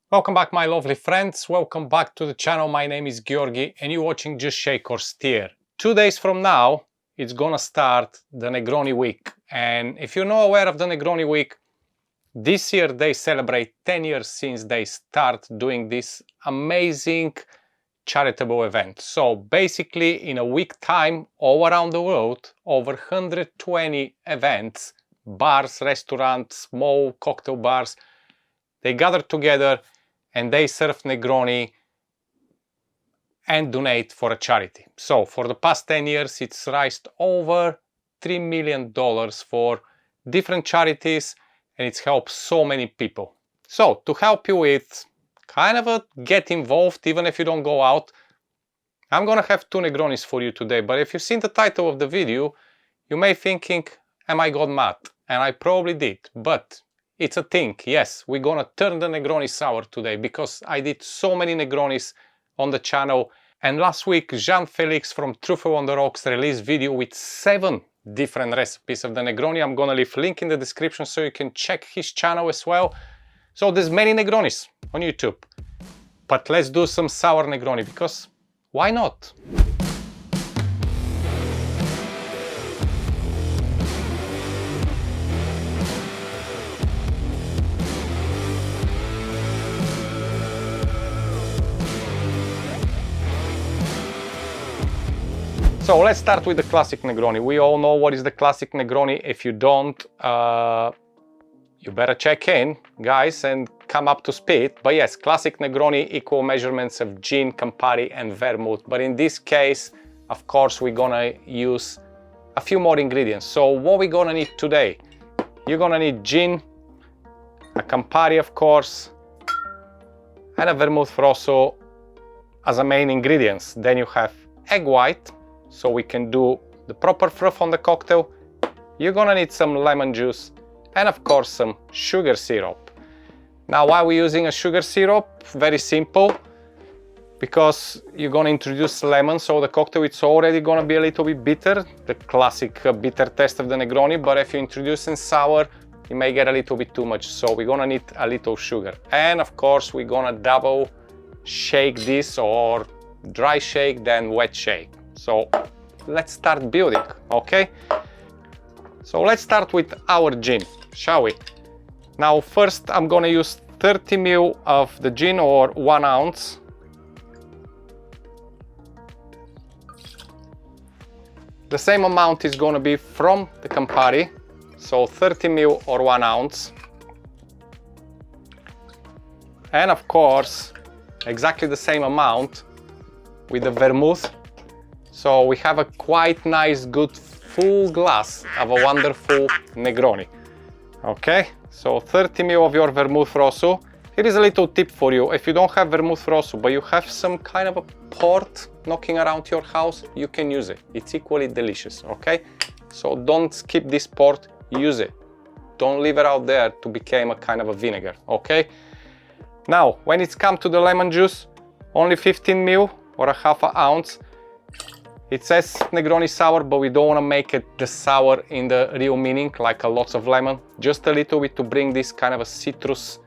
Welcome back, my lovely friends. Welcome back to the channel. My name is Georgi and you're watching Just Shake or Steer. 2 days from now, it's gonna start the Negroni week. And if you're not aware of the Negroni week, this year they celebrate 10 years since they start doing this amazing charitable event. So basically in a week time, all around the world, over 120 events, bars, restaurants, small cocktail bars, they gather together and they serve Negroni and donate for a charity. So for the past 10 years, it's raised over $3 million for different charities and it's helped so many people. So to help you with kind of a get involved, even if you don't go out, I'm gonna have 2 Negronis for you today. But if you've seen the title of the video, you may thinking, am I got mad? And I probably did, but it's a thing. Yes, we're gonna turn the Negroni Sour today because I did so many Negronis on the channel. And last week, Jean-Felix from Truffle on the Rocks released video with 7 different recipes of the Negroni. I'm gonna leave link in the description so you can check his channel as well. So there's many Negronis on YouTube. But let's do some sour Negroni because why not? So let's start with the classic Negroni. We all know what is the classic Negroni. If you don't, you better check in, guys, and come up to speed. But yes, classic Negroni, equal measurements of gin, Campari and Vermouth. But in this case, of course, we're gonna use a few more ingredients. So what we're gonna need today? You're gonna need gin, a Campari, of course, and a Vermouth Rosso as a main ingredients. Then you have egg white, so we can do the proper froth on the cocktail. You're gonna need some lemon juice and of course some sugar syrup. Now why are we using a sugar syrup? Very simple, because you're gonna introduce lemon, so the cocktail it's already gonna be a little bit bitter, the classic bitter taste of the Negroni, but if you introduce in sour, you may get a little bit too much, so we're gonna need a little sugar. And of course we're gonna double shake this, or dry shake then wet shake. So let's start building, okay? So let's start with our gin, shall we? Now first I'm gonna use 30 ml of the gin, or 1 ounce. The same amount is gonna be from the Campari, so 30 ml or 1 ounce. And of course, exactly the same amount with the Vermouth. So we have a quite nice, good full glass of a wonderful Negroni. Okay, so 30 ml of your Vermouth Rosso. Here is a little tip for you. If you don't have Vermouth Rosso, but you have some kind of a port knocking around your house, you can use it. It's equally delicious, okay? So don't skip this port, use it. Don't leave it out there to become a kind of a vinegar, okay? Now, when it's come to the lemon juice, only 15 ml or a half an ounce. It says Negroni Sour, but we don't want to make it the sour in the real meaning, like a lots of lemon. Just a little bit to bring this kind of a citrus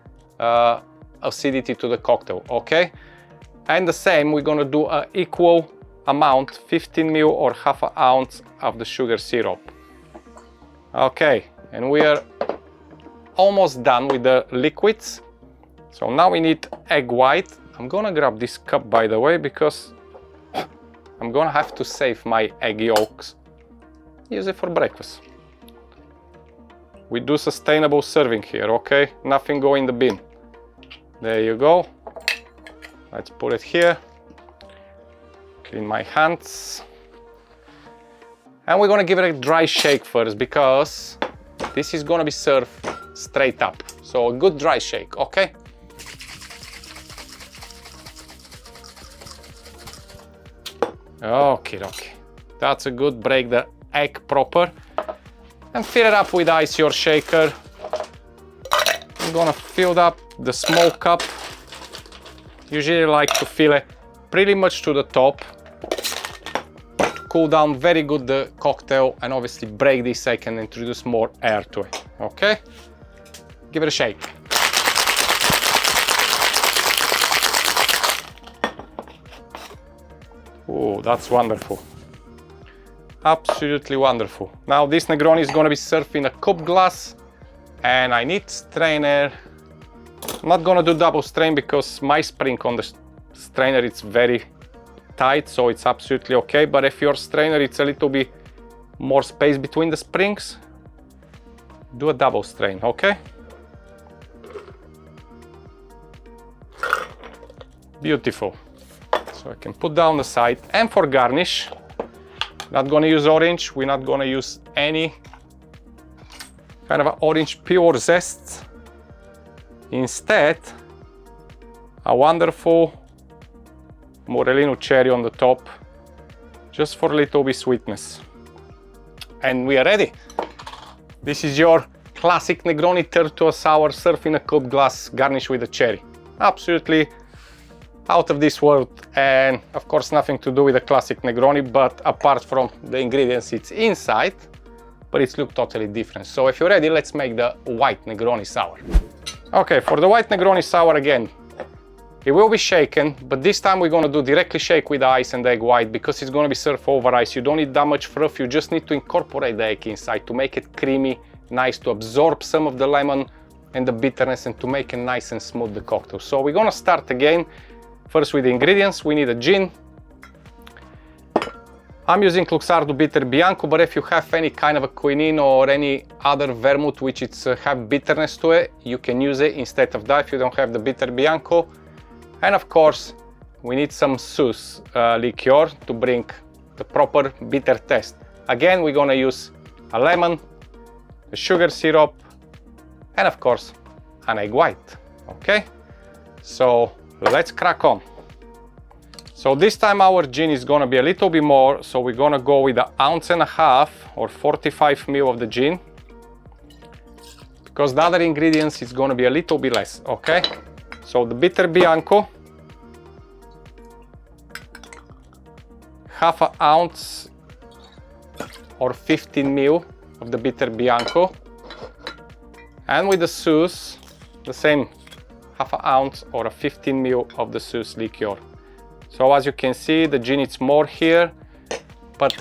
acidity to the cocktail, okay? And the same, we're gonna do an equal amount, 15 ml or half an ounce of the sugar syrup. Okay, and we are almost done with the liquids. So now we need egg white. I'm gonna grab this cup, by the way, because I'm gonna have to save my egg yolks. Use it for breakfast. We do sustainable serving here, okay? Nothing go in the bin. There you go. Let's put it here. Clean my hands. And we're gonna give it a dry shake first, because this is gonna be served straight up. So a good dry shake, okay? Okay, that's a good. Break the egg proper and fill it up with ice, your shaker. I'm gonna fill up the small cup. Usually I like to fill it pretty much to the top to cool down very good the cocktail and obviously break this egg and introduce more air to it, okay? Give it a shake. Oh, that's wonderful. Absolutely wonderful. Now this Negroni is gonna be served in a cup glass, and I need strainer. I'm not gonna do double strain because my spring on the strainer it's very tight, so it's absolutely okay. But if your strainer it's a little bit more space between the springs, do a double strain, okay? Beautiful. So I can put down the side. And for garnish, not gonna use orange. We're not gonna use any kind of an orange pure zest. Instead, a wonderful Morellino cherry on the top, just for a little bit sweetness. And we are ready. This is your classic Negroni Tertua Sour served in a cup glass, garnished with a cherry. Absolutely out of this world, and of course nothing to do with the classic Negroni, but apart from the ingredients it's inside, but it's look totally different. So if you're ready, let's make the white Negroni Sour. Okay, for the white Negroni Sour again, it will be shaken, but this time we're gonna do directly shake with ice and egg white because it's gonna be served over ice. You don't need that much froth, you just need to incorporate the egg inside to make it creamy, nice, to absorb some of the lemon and the bitterness and to make it nice and smooth the cocktail. So we're gonna start again. First with the ingredients, we need a gin. I'm using Luxardo Bitter Bianco, but if you have any kind of a quinine or any other vermouth which it's have bitterness to it, you can use it instead of that if you don't have the Bitter Bianco. And of course, we need some Suze Liqueur to bring the proper bitter taste. Again, we're gonna use a lemon, a sugar syrup, and of course, an egg white, okay? So let's crack on. So this time our gin is gonna be a little bit more, so we're gonna go with 1.5 ounces or 45 ml of the gin, because the other ingredients is gonna be a little bit less, okay? So the Bitter Bianco, 1/2 ounce or 15 ml of the Bitter Bianco, and with the Suze, the same 1/2 ounce or a 15 ml of the Suze Liqueur. So as you can see, the gin it's more here, but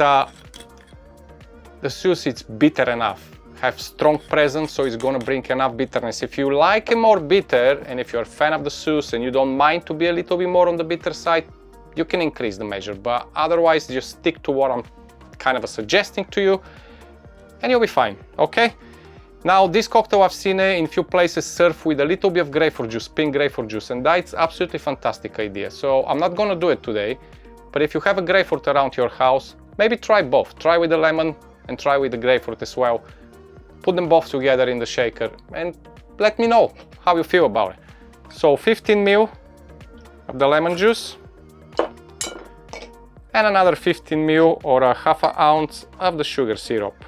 the Suze it's bitter enough, have strong presence, so it's gonna bring enough bitterness. If you like it more bitter, and if you're a fan of the Suze and you don't mind to be a little bit more on the bitter side, you can increase the measure, but otherwise just stick to what I'm kind of suggesting to you and you'll be fine, okay? Now this cocktail I've seen in a few places served with a little bit of grapefruit juice, pink grapefruit juice, and that's absolutely fantastic idea. So I'm not gonna do it today, but if you have a grapefruit around your house, maybe try both. Try with the lemon and try with the grapefruit as well. Put them both together in the shaker and let me know how you feel about it. So 15 ml of the lemon juice and another 15 ml or 1/2 ounce of the sugar syrup.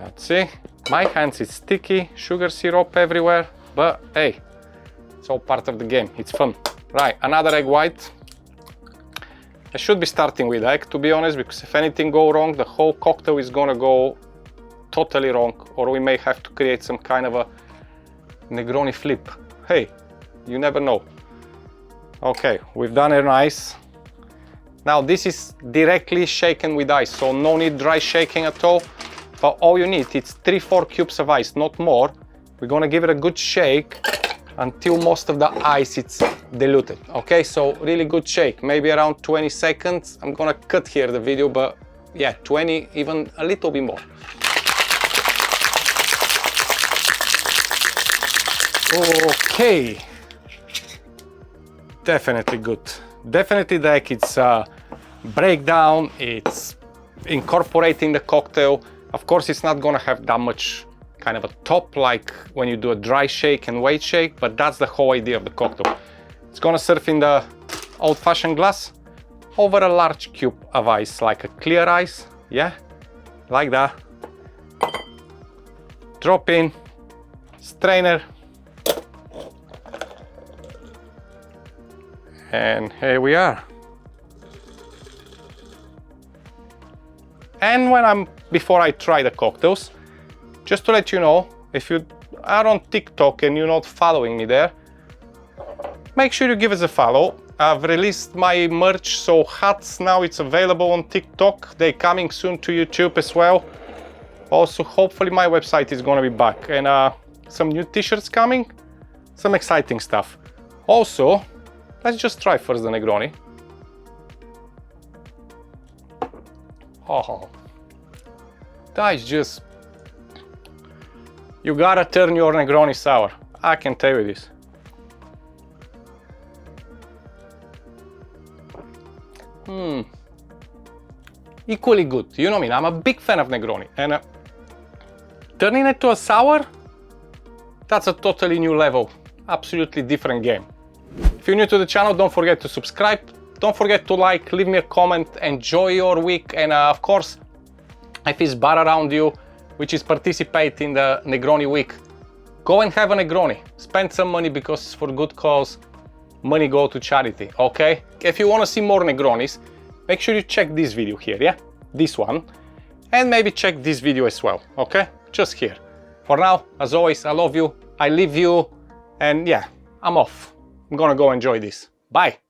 Let's see, my hands is sticky, sugar syrup everywhere, but hey, it's all part of the game, it's fun. Right, another egg white. I should be starting with egg, to be honest, because if anything go wrong, the whole cocktail is gonna go totally wrong, or we may have to create some kind of a Negroni flip. Hey, you never know. Okay, we've done it nice. Now this is directly shaken with ice, so no need dry shaking at all. But all you need is 3-4 cubes of ice, not more. We're gonna give it a good shake until most of the ice is diluted. Okay, so really good shake, maybe around 20 seconds. I'm gonna cut here the video, but yeah, 20, even a little bit more. Okay, definitely good. Definitely the egg, it's breakdown, it's incorporating the cocktail. Of course, it's not gonna have that much kind of a top like when you do a dry shake and wait shake, but that's the whole idea of the cocktail. It's gonna serve in the old-fashioned glass over a large cube of ice, like a clear ice, yeah, like that. Drop in, strainer, and here we are. And before I try the cocktails, just to let you know, if you are on TikTok and you're not following me there, make sure you give us a follow. I've released my merch, so hats now it's available on TikTok. They're coming soon to YouTube as well. Also, hopefully my website is gonna be back, and some new t-shirts coming, some exciting stuff. Also, let's just try first the Negroni. Oh, that is just, you gotta turn your Negroni sour. I can tell you this. Equally good. You know me, I'm a big fan of Negroni, and turning it to a sour, that's a totally new level. Absolutely different game. If you're new to the channel, don't forget to subscribe. Don't forget to like, leave me a comment, enjoy your week, and of course, if it's bar around you, which is participate in the Negroni week, go and have a Negroni. Spend some money because it's for good cause. Money go to charity, okay? If you want to see more Negronis, make sure you check this video here, yeah? This one. And maybe check this video as well, okay? Just here. For now, as always, I love you, I leave you, and yeah, I'm off. I'm gonna go enjoy this. Bye!